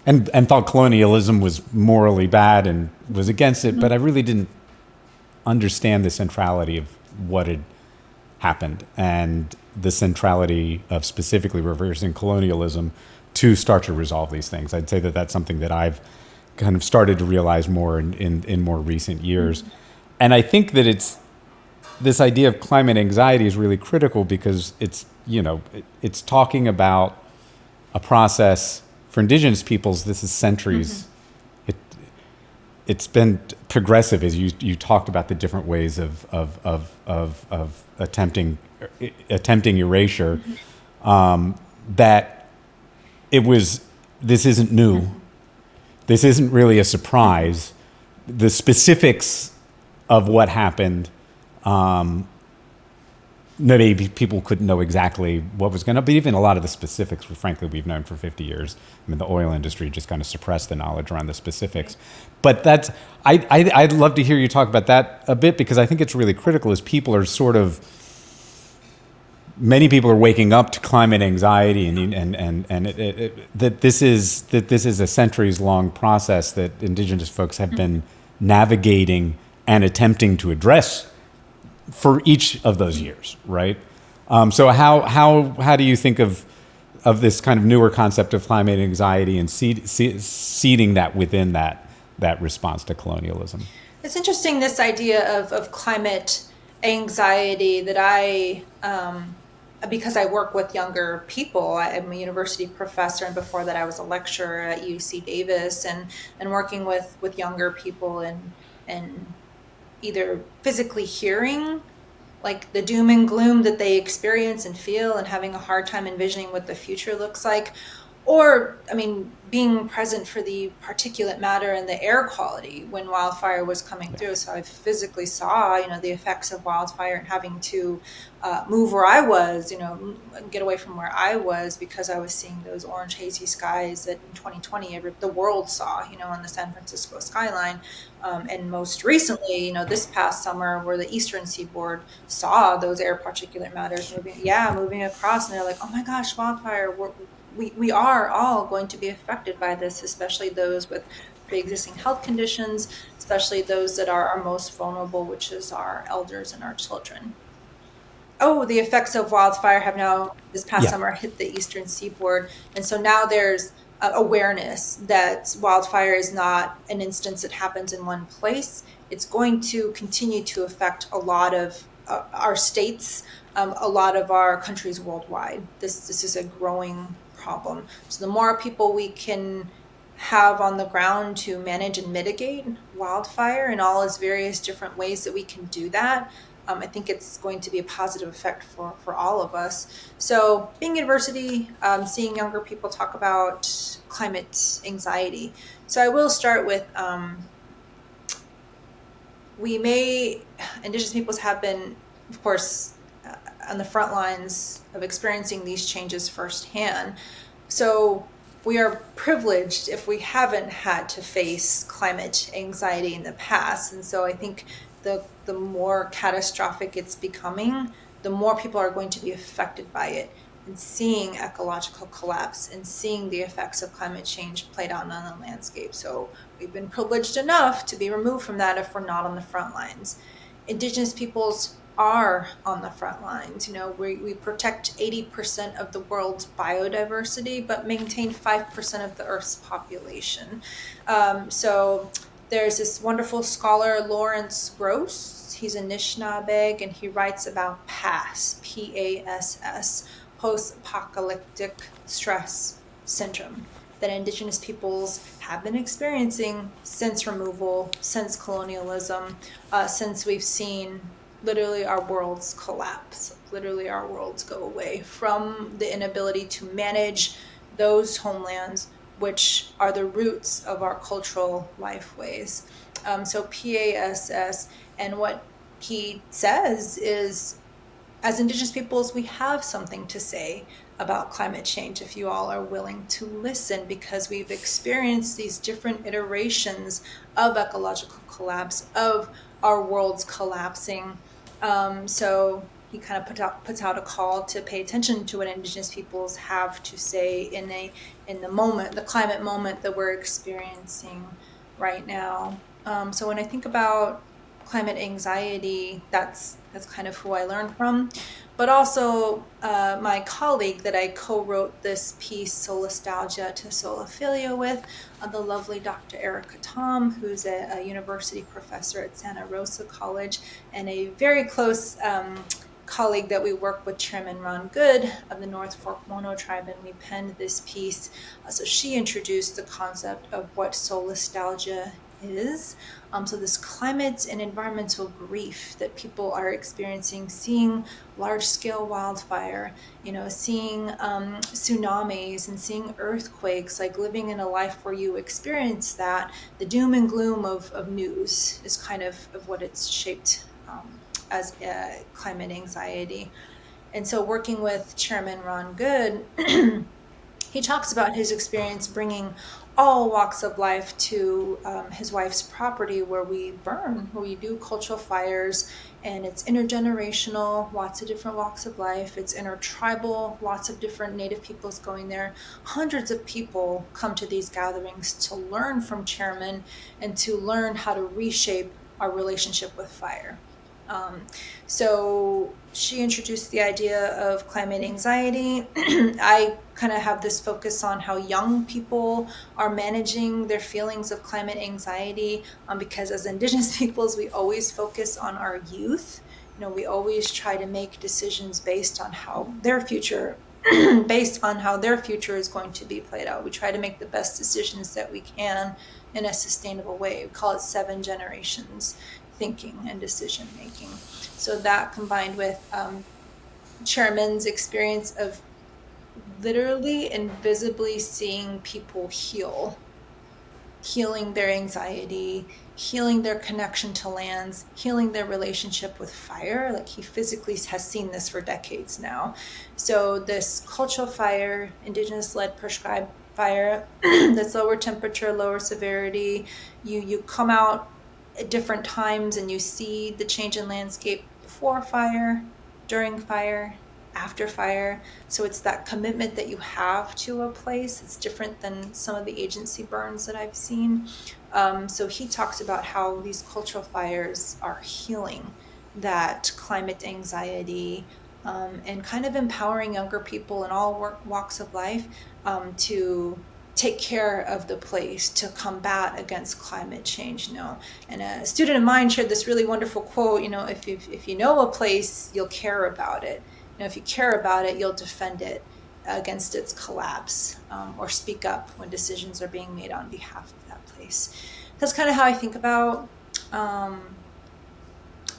and thought colonialism was morally bad and was against it, but I really didn't understand the centrality of what had happened and the centrality of specifically reversing colonialism to start to resolve these things. I'd say that that's something that I've kind of started to realize more in more recent years. And I think that this idea of climate anxiety is really critical because it's talking about a process for indigenous peoples. This is centuries. It's been progressive, as you talked about the different ways of attempting erasure. That it was. This isn't new. This isn't really a surprise. The specifics of what happened. Maybe people couldn't know exactly what was going to be. Even a lot of the specifics, frankly, we've known for 50 years. I mean, the oil industry just kind of suppressed the knowledge around the specifics. But I'd love to hear you talk about that a bit, because I think it's really critical as people are many people are waking up to climate anxiety and that this is a centuries-long process that indigenous folks have been navigating and attempting to address for each of those years, right? So how do you think of this kind of newer concept of climate anxiety and seeding that within that response to colonialism? It's interesting, this idea of climate anxiety that because I work with younger people. I'm a university professor, and before that I was a lecturer at UC Davis, and working with younger people and either physically hearing like the doom and gloom that they experience and feel and having a hard time envisioning what the future looks like, or, I mean, being present for the particulate matter and the air quality when wildfire was coming through. So I physically saw, the effects of wildfire and having to move where I was, get away from where I was, because I was seeing those orange hazy skies that in 2020 the world saw, on the San Francisco skyline. And most recently, this past summer, where the eastern seaboard saw those air particulate matters moving across, and they're like, oh my gosh, wildfire, we are all going to be affected by this, especially those with pre-existing health conditions, especially those that are our most vulnerable, which is our elders and our children. Oh, the effects of wildfire have now, this past summer, hit the eastern seaboard. And so now there's awareness that wildfire is not an instance that happens in one place. It's going to continue to affect a lot of our states, a lot of our countries worldwide. This is a growing problem. So the more people we can have on the ground to manage and mitigate wildfire in all its various different ways that we can do that, I think it's going to be a positive effect for all of us. So being university, seeing younger people talk about climate anxiety. So I will start with, indigenous peoples have been, of course, on the front lines of experiencing these changes firsthand. So we are privileged if we haven't had to face climate anxiety in the past. And so I think the more catastrophic it's becoming, the more people are going to be affected by it, and seeing ecological collapse and seeing the effects of climate change played out on the landscape. So we've been privileged enough to be removed from that if we're not on the front lines. Indigenous peoples are on the front lines. We protect 80% of the world's biodiversity, but maintain 5% of the Earth's population. So there's this wonderful scholar, Lawrence Gross. He's a Anishinaabe, and he writes about PASS, PASS, post-apocalyptic stress syndrome, that Indigenous peoples have been experiencing since removal, since colonialism, since we've seen literally our worlds collapse, literally our worlds go away from the inability to manage those homelands, which are the roots of our cultural lifeways. So PASS, and what he says is, as Indigenous peoples, we have something to say about climate change if you all are willing to listen, because we've experienced these different iterations of ecological collapse, of our worlds collapsing. So he kind of puts out a call to pay attention to what Indigenous peoples have to say in the moment, the climate moment that we're experiencing right now. So when I think about climate anxiety, that's kind of who I learned from. But also my colleague that I co-wrote this piece, Solastalgia to Solophilia, with, the lovely Dr. Erica Tom, who's a university professor at Santa Rosa College, and a very close colleague that we work with, Chairman Ron Good of the North Fork Mono Tribe, and we penned this piece. So she introduced the concept of what solastalgia is. So this climate and environmental grief that people are experiencing, seeing large-scale wildfire, seeing tsunamis and seeing earthquakes, like living in a life where you experience that, the doom and gloom of news is kind of what it's shaped as climate anxiety. And so working with Chairman Ron Good, he talks about his experience bringing all walks of life to his wife's property, where we burn, where we do cultural fires, and it's intergenerational, lots of different walks of life. It's intertribal, lots of different Native peoples going there. Hundreds of people come to these gatherings to learn from Chairman and to learn how to reshape our relationship with fire. So she introduced the idea of climate anxiety. I kind of have this focus on how young people are managing their feelings of climate anxiety, because as Indigenous peoples, we always focus on our youth. We always try to make decisions based on how their future is going to be played out. We try to make the best decisions that we can in a sustainable way. We call it 7 generations thinking and decision making. So that, combined with Chairman's experience of literally and visibly seeing people healing their anxiety, healing their connection to lands, healing their relationship with fire. Like, he physically has seen this for decades now. So this cultural fire, Indigenous-led prescribed fire, that's lower temperature, lower severity, you come out at different times and you see the change in landscape before fire, during fire, after fire. So it's that commitment that you have to a place. It's different than some of the agency burns that I've seen. So he talks about how these cultural fires are healing that climate anxiety, and kind of empowering younger people in all walks of life to take care of the place, to combat against climate change. And a student of mine shared this really wonderful quote, if you know a place, you'll care about it. If you care about it, you'll defend it against its collapse, or speak up when decisions are being made on behalf of that place. That's kind of how I think about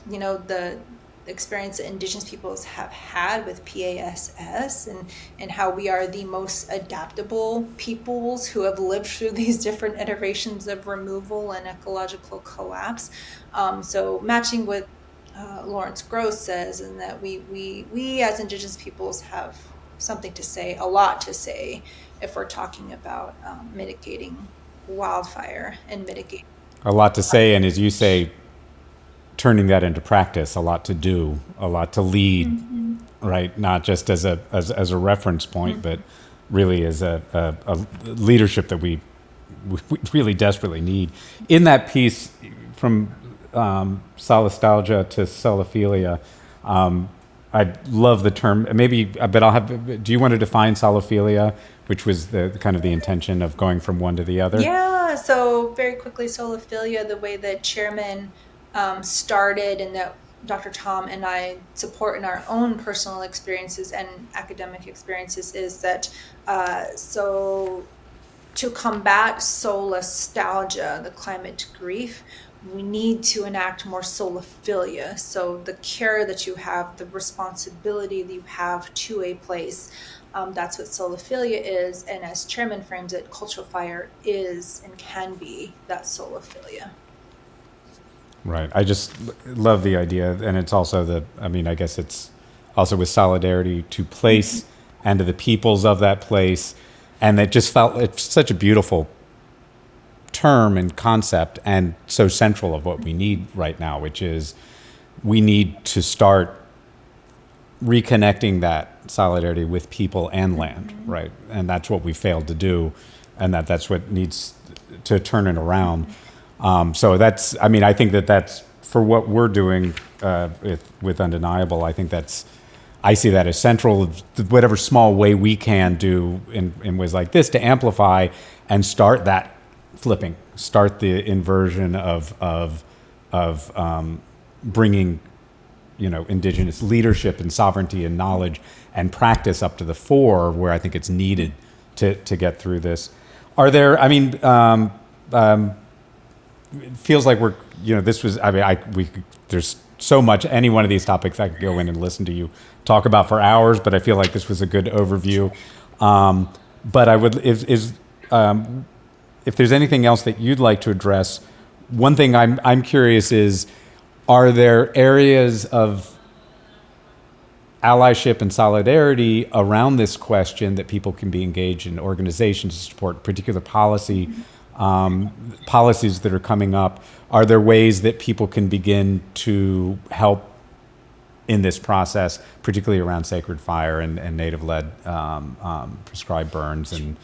the experience that Indigenous peoples have had with PASS, and how we are the most adaptable peoples who have lived through these different iterations of removal and ecological collapse. So matching with Lawrence Gross says, and that we as Indigenous peoples have something to say, a lot to say, if we're talking about mitigating wildfire and mitigating. A lot to say, and as you say, turning that into practice, a lot to do, a lot to lead, Mhm. right? Not just as a reference point, but Mhm. really as a leadership that we really desperately need. In that piece, from solastalgia to solophilia, I love the term. Maybe, but I'll have. Do you want to define solophilia, which was the kind of the intention of going from one to the other? Yeah, so very quickly, solophilia, the way that chairman started and that Dr. Tom and I support in our own personal experiences and academic experiences is that so to combat solastalgia, the climate grief, we need to enact more solophilia. So the care that you have, the responsibility that you have to a place, that's what solophilia is. And as chairman frames it, cultural fire is and can be that solophilia. Right. I just love the idea, and it's also I mean, I guess it's also with solidarity to place and to the peoples of that place, and it just felt it's such a beautiful term and concept, and so central of what we need right now, which is we need to start reconnecting that solidarity with people and land, right? And that's what we failed to do, and that's what needs to turn it around. So that's, I mean, I think that's for what we're doing with Undeniable. I think I see that as central. Whatever small way we can do in ways like this to amplify and start that flipping, start the inversion of bringing, Indigenous leadership and sovereignty and knowledge and practice up to the fore, where I think it's needed to get through this. Are there? I mean. It feels like this was, I mean, there's so much, any one of these topics I could go in and listen to you talk about for hours, but I feel like this was a good overview. But I would, if there's anything else that you'd like to address, one thing I'm curious is, are there areas of allyship and solidarity around this question that people can be engaged in, organizations to support particular policies that are coming up? Are there ways that people can begin to help in this process, particularly around sacred fire and native-led prescribed burns and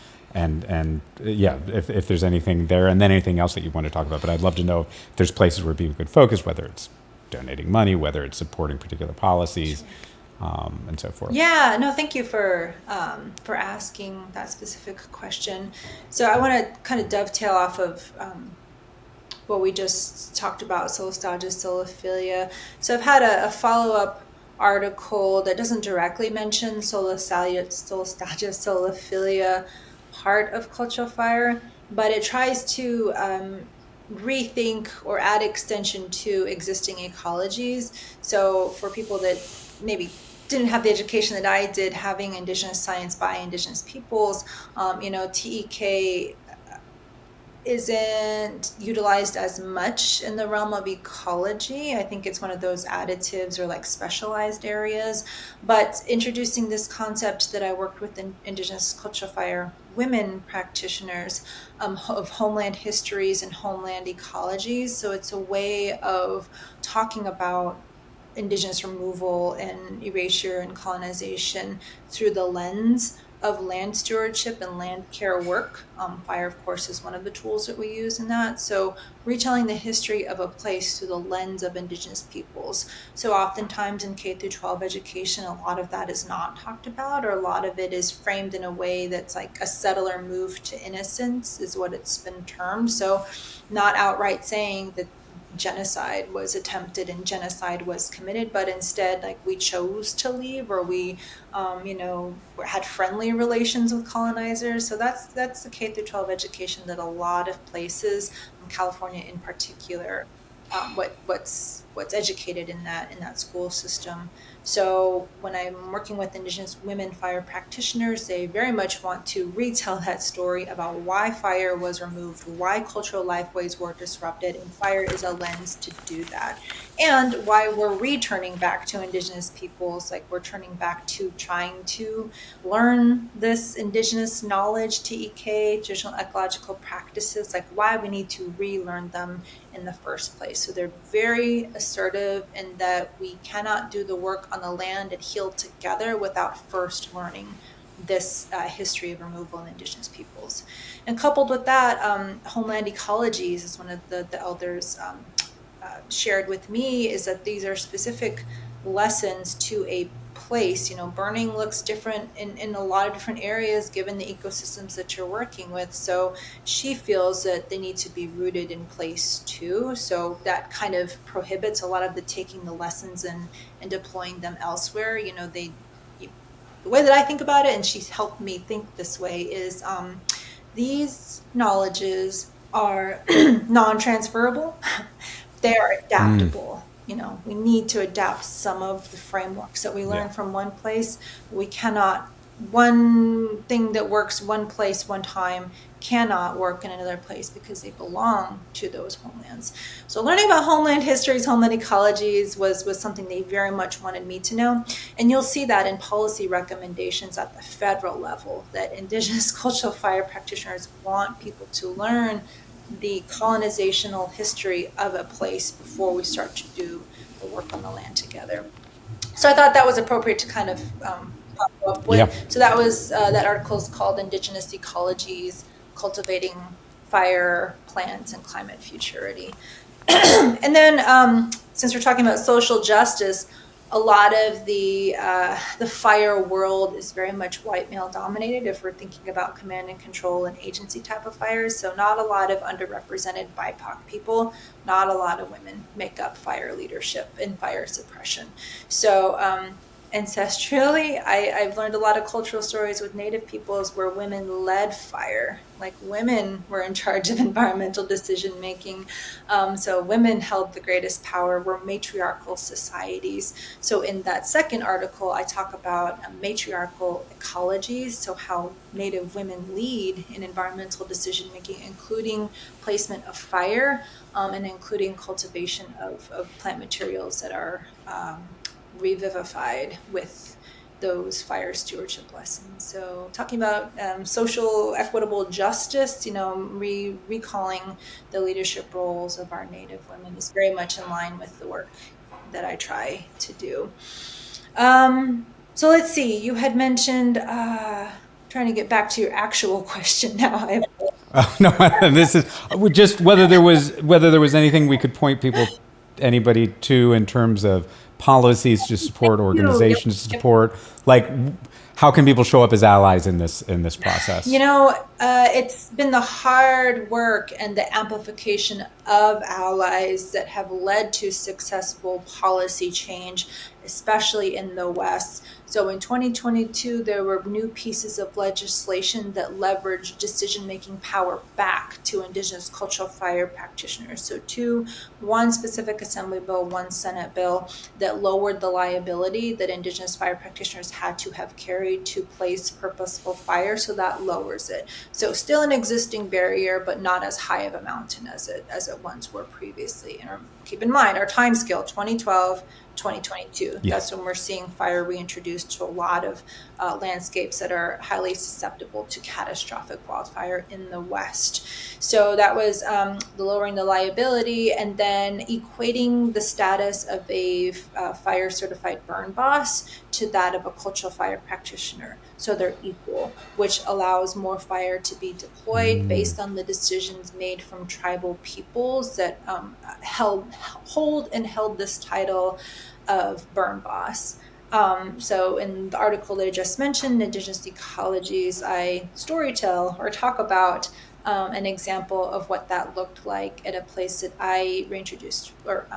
yeah, if there's anything there, and then anything else that you want to talk about. But I'd love to know if there's places where people could focus, whether it's donating money, whether it's supporting particular policies, and so forth. Yeah, no, thank you for asking that specific question. So I want to kind of dovetail off of what we just talked about, solastalgia, solophilia. So I've had a follow-up article that doesn't directly mention solastalgia, solophilia part of cultural fire, but it tries to rethink or add extension to existing ecologies. So for people that maybe didn't have the education that I did, having Indigenous science by Indigenous peoples, TEK isn't utilized as much in the realm of ecology. I think it's one of those additives or like specialized areas. But introducing this concept that I worked with in Indigenous cultural fire women practitioners of homeland histories and homeland ecologies. So it's a way of talking about Indigenous removal and erasure and colonization through the lens of land stewardship and land care work. Fire, of course, is one of the tools that we use in that. So retelling the history of a place through the lens of Indigenous peoples. So oftentimes in K through 12 education, a lot of that is not talked about, or a lot of it is framed in a way that's like a settler move to innocence is what it's been termed. So not outright saying that genocide was attempted and genocide was committed, but instead like we chose to leave, or we had friendly relations with colonizers. So that's the K through 12 education that a lot of places, California in particular, what's educated in that school system. So when I'm working with Indigenous women fire practitioners, they very much want to retell that story about why fire was removed, why cultural lifeways were disrupted, and fire is a lens to do that. And why we're returning back to Indigenous peoples, like we're turning back to trying to learn this Indigenous knowledge, TEK, traditional ecological practices, like why we need to relearn them in the first place. So they're very assertive in that we cannot do the work on the land and heal together without first learning this history of removal in Indigenous peoples. And coupled with that, homeland ecologies, is one of the elders shared with me, is that these are specific lessons to a place. Burning looks different in a lot of different areas given the ecosystems that you're working with. So she feels that they need to be rooted in place too. So that kind of prohibits a lot of the taking the lessons and deploying them elsewhere. The way that I think about it, and she's helped me think this way, is these knowledges are non-transferable. They are adaptable. We need to adapt some of the frameworks that we learn from one place. We cannot, one thing that works one place one time cannot work in another place because they belong to those homelands. So learning about homeland histories, homeland ecologies was something they very much wanted me to know. And you'll see that in policy recommendations at the federal level, that Indigenous cultural fire practitioners want people to learn the colonizational history of a place before we start to do the work on the land together. So I thought that was appropriate to kind of pop up with. Yeah. So that was that article is called Indigenous Ecologies, Cultivating Fire, Plants, and Climate Futurity. And then since we're talking about social justice, a lot of the fire world is very much white male dominated if we're thinking about command and control and agency type of fires. So not a lot of underrepresented BIPOC people, not a lot of women make up fire leadership and fire suppression. So ancestrally, I've learned a lot of cultural stories with Native peoples where women led fire, like women were in charge of environmental decision making. So women held the greatest power, were matriarchal societies. So in that second article, I talk about matriarchal ecologies, so how Native women lead in environmental decision making, including placement of fire and including cultivation of plant materials that are revivified with those fire stewardship lessons. So talking about social equitable justice, recalling the leadership roles of our Native women is very much in line with the work that I try to do. So let's see, you had mentioned, trying to get back to your actual question now. No, this is just whether there was anything we could point anybody to in terms of policies to support, organizations to support, like how can people show up as allies in this process? It's been the hard work and the amplification of allies that have led to successful policy change, especially in the West. So in 2022, there were new pieces of legislation that leveraged decision-making power back to Indigenous cultural fire practitioners. So one specific Assembly bill, one Senate bill that lowered the liability that Indigenous fire practitioners had to have carried to place purposeful fire. So that lowers it. So still an existing barrier, but not as high of a mountain as it once were previously. And keep in mind our time scale, 2012, 2022. Yes. That's when we're seeing fire reintroduced to a lot of landscapes that are highly susceptible to catastrophic wildfire in the West. So that was the lowering the liability and then equating the status of a fire certified burn boss to that of a cultural fire practitioner. So they're equal, which allows more fire to be deployed based on the decisions made from tribal peoples that hold and held this title of burn boss. So in the article that I just mentioned, Indigenous Ecologies, I storytell or talk about an example of what that looked like at a place that I reintroduced or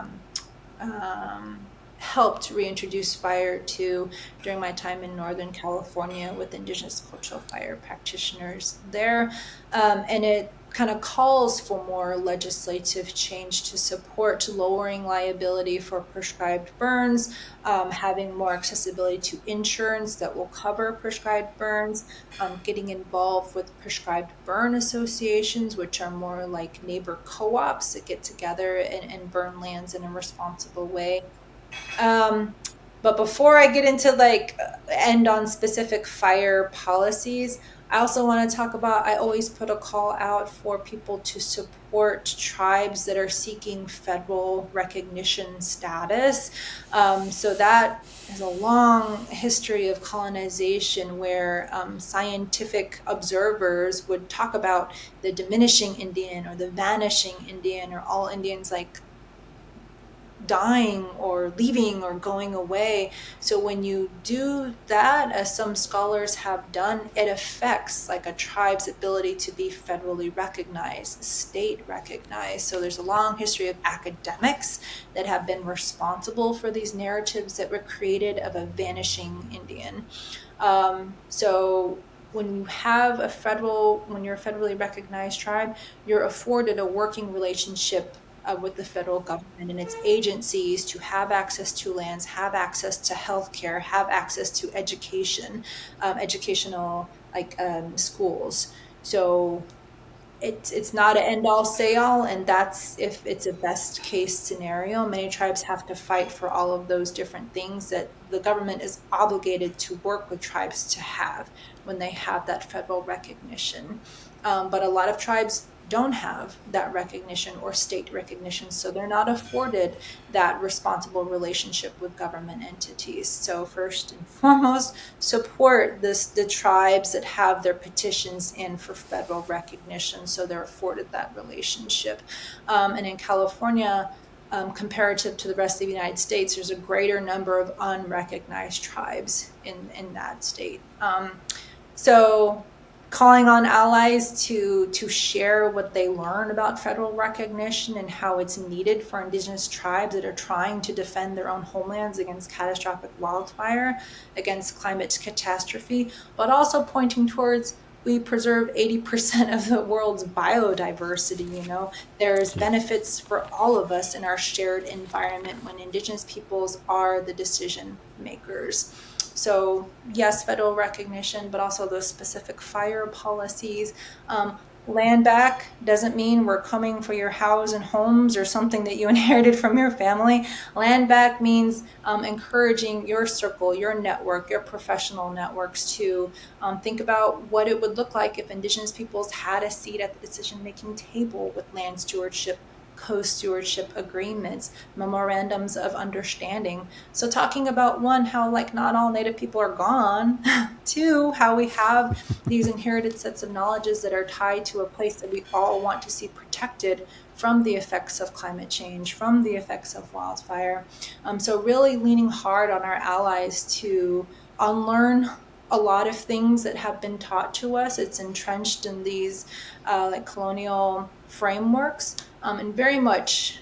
helped reintroduce fire to during my time in Northern California with Indigenous cultural fire practitioners there. And it kind of calls for more legislative change to support lowering liability for prescribed burns, having more accessibility to insurance that will cover prescribed burns, getting involved with prescribed burn associations, which are more like neighbor co-ops that get together and burn lands in a responsible way. Um, but before I get into end on specific fire policies, I also want to talk about, I always put a call out for people to support tribes that are seeking federal recognition status. So that is a long history of colonization where scientific observers would talk about the diminishing Indian or the vanishing Indian, or all Indians dying or leaving or going away. So when you do that, as some scholars have done, it affects like a tribe's ability to be federally recognized, state recognized. So there's a long history of academics that have been responsible for these narratives that were created of a vanishing Indian. So when you're a federally recognized tribe, you're afforded a working relationship with the federal government and its agencies to have access to lands, have access to healthcare, have access to education, educational schools. So it's not an end all say all, and that's if it's a best case scenario. Many tribes have to fight for all of those different things that the government is obligated to work with tribes to have when they have that federal recognition. But a lot of tribes don't have that recognition or state recognition, so they're not afforded that responsible relationship with government entities. So first and foremost, support the tribes that have their petitions in for federal recognition, so they're afforded that relationship. And in California, comparative to the rest of the United States, there's a greater number of unrecognized tribes in that state. So calling on allies to share what they learn about federal recognition and how it's needed for Indigenous tribes that are trying to defend their own homelands against catastrophic wildfire, against climate catastrophe, but also pointing towards we preserve 80% of the world's biodiversity. There's benefits for all of us in our shared environment when Indigenous peoples are the decision makers. So yes, federal recognition, but also those specific fire policies. Land back doesn't mean we're coming for your house and homes or something that you inherited from your family. Land back means encouraging your circle, your network, your professional networks to think about what it would look like if Indigenous peoples had a seat at the decision-making table with land stewardship, co-stewardship agreements, memorandums of understanding. So talking about, one, how not all Native people are gone, two, how we have these inherited sets of knowledges that are tied to a place that we all want to see protected from the effects of climate change, from the effects of wildfire. So really leaning hard on our allies to unlearn a lot of things that have been taught to us. It's entrenched in these colonial frameworks, and very much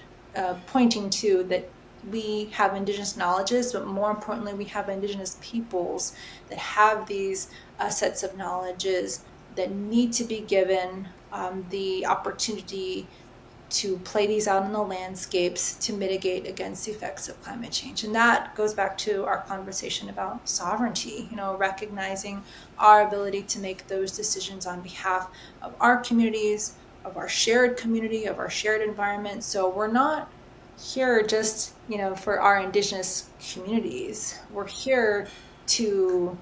pointing to that we have Indigenous knowledges, but more importantly, we have Indigenous peoples that have these sets of knowledges that need to be given the opportunity to play these out in the landscapes to mitigate against the effects of climate change. And that goes back to our conversation about sovereignty, recognizing our ability to make those decisions on behalf of our communities, of our shared community, of our shared environment. So we're not here just, for our Indigenous communities. We're here to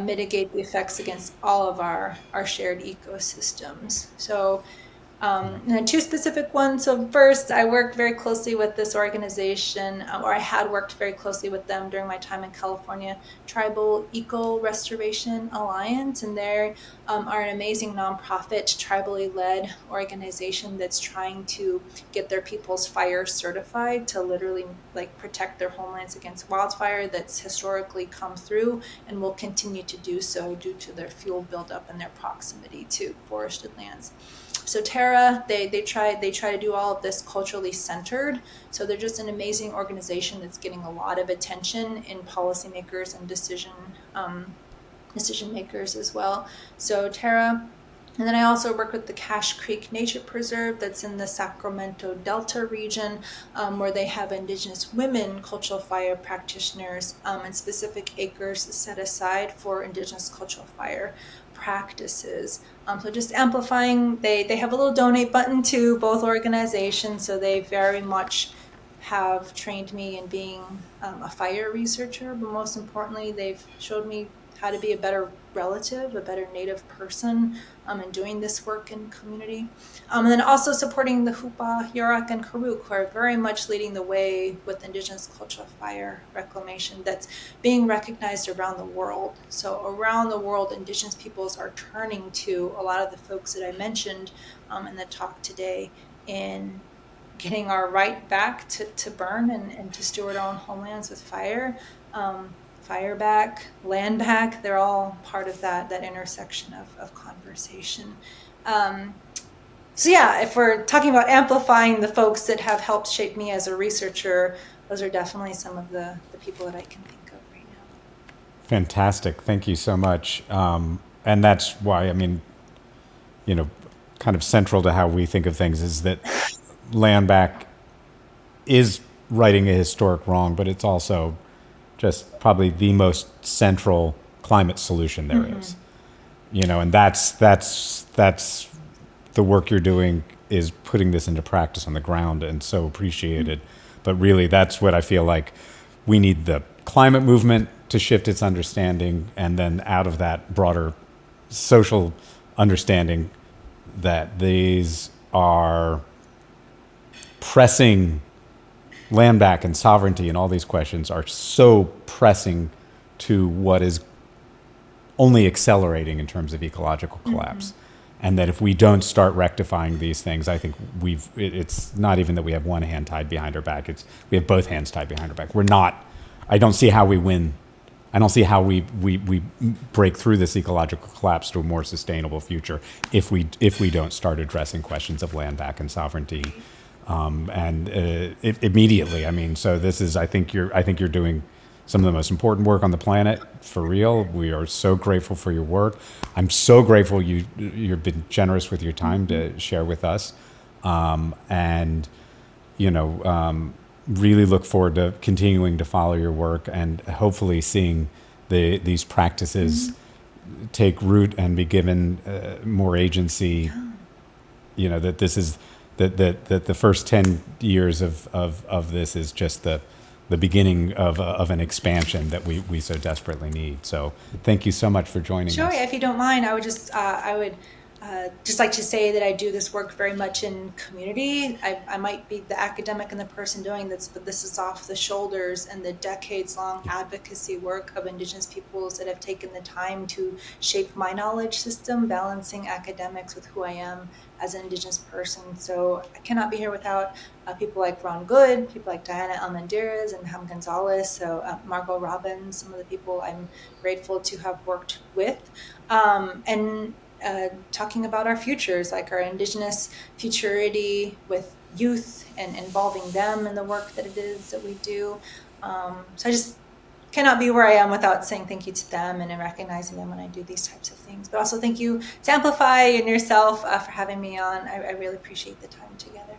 mitigate the effects against all of our shared ecosystems. So and then two specific ones. So first, I work very closely with this organization, or I had worked very closely with them during my time in California, Tribal Eco Restoration Alliance. And they are an amazing nonprofit, tribally led organization that's trying to get their peoples fire certified to literally protect their homelands against wildfire that's historically come through and will continue to do so due to their fuel buildup and their proximity to forested lands. So Terra, they try to do all of this culturally centered. So they're just an amazing organization that's getting a lot of attention in policymakers and decision makers as well. So Terra And then I also work with the Cache Creek Nature Preserve that's in the Sacramento Delta region, where they have Indigenous women cultural fire practitioners and specific acres set aside for Indigenous cultural fire practices. So just amplifying, they have a little donate button to both organizations, so they very much have trained me in being a fire researcher, but most importantly, they've showed me how to be a better relative, a better Native person, in doing this work in community. And then also supporting the Hupa, Yurok, and Karuk, who are very much leading the way with Indigenous cultural fire reclamation that's being recognized around the world. So around the world, Indigenous peoples are turning to a lot of the folks that I mentioned in the talk today in getting our right back to burn and to steward our own homelands with fire. Fire back, land back, they're all part of that intersection of conversation. So yeah, if we're talking about amplifying the folks that have helped shape me as a researcher, those are definitely some of the people that I can think of right now. Fantastic. Thank you so much. And that's why, I mean, kind of central to how we think of things is that land back is righting a historic wrong, but it's also just probably the most central climate solution there is. And that's the work you're doing is putting this into practice on the ground, and so appreciated. But really, that's what I feel like we need: the climate movement to shift its understanding, and then out of that broader social understanding that these are pressing land back and sovereignty and all these questions are so pressing to what is only accelerating in terms of ecological collapse. And that if we don't start rectifying these things, I think it's not even that we have one hand tied behind our back, we have both hands tied behind our back. I don't see how we win. I don't see how we break through this ecological collapse to a more sustainable future if we don't start addressing questions of land back and sovereignty. Immediately. I mean, so this is. I think you're doing some of the most important work on the planet for real. We are so grateful for your work. I'm so grateful you've been generous with your time to share with us, really look forward to continuing to follow your work and hopefully seeing these practices take root and be given more agency. That this is. That the first 10 years of this is just the beginning of an expansion that we so desperately need. So thank you so much for joining us. Sure, if you don't mind, I would just like to say that I do this work very much in community. I might be the academic and the person doing this, but this is off the shoulders and the decades-long advocacy work of Indigenous peoples that have taken the time to shape my knowledge system, balancing academics with who I am as an Indigenous person. So I cannot be here without people like Ron Good, people like Diana Almendarez and Ham Gonzalez, so Margot Robbins, some of the people I'm grateful to have worked with. Talking about our futures, like our Indigenous futurity with youth and involving them in the work that it is that we do. So I just cannot be where I am without saying thank you to them and recognizing them when I do these types of things. But also thank you to Amplify and yourself for having me on. I really appreciate the time together.